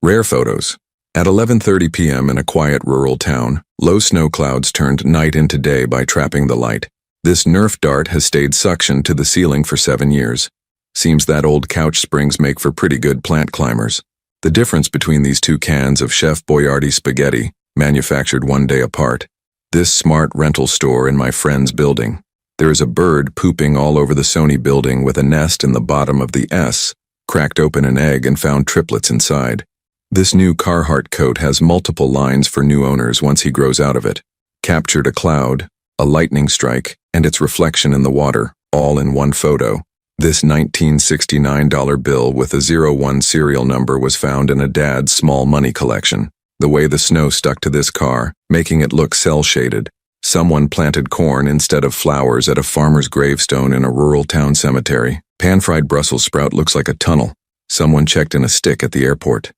Rare photos. At 11:30 p.m. in a quiet rural town, low snow clouds turned night into day by trapping the light. This Nerf dart has stayed suctioned to the ceiling for 7 years. Seems that old couch springs make for pretty good plant climbers. The difference between these two cans of Chef Boyardee spaghetti, manufactured one day apart. This smart rental store in my friend's building. There is a bird pooping all over the Sony building with a nest in the bottom of the S, cracked open an egg and found triplets inside. This new Carhartt coat has multiple lines for new owners once he grows out of it. Captured a cloud, a lightning strike, and its reflection in the water, all in one photo. This $1969 bill with a 01 serial number was found in a dad's small money collection. The way the snow stuck to this car, making it look cell-shaded. Someone planted corn instead of flowers at a farmer's gravestone in a rural town cemetery. Pan-fried Brussels sprout looks like a tunnel. Someone checked in a stick at the airport.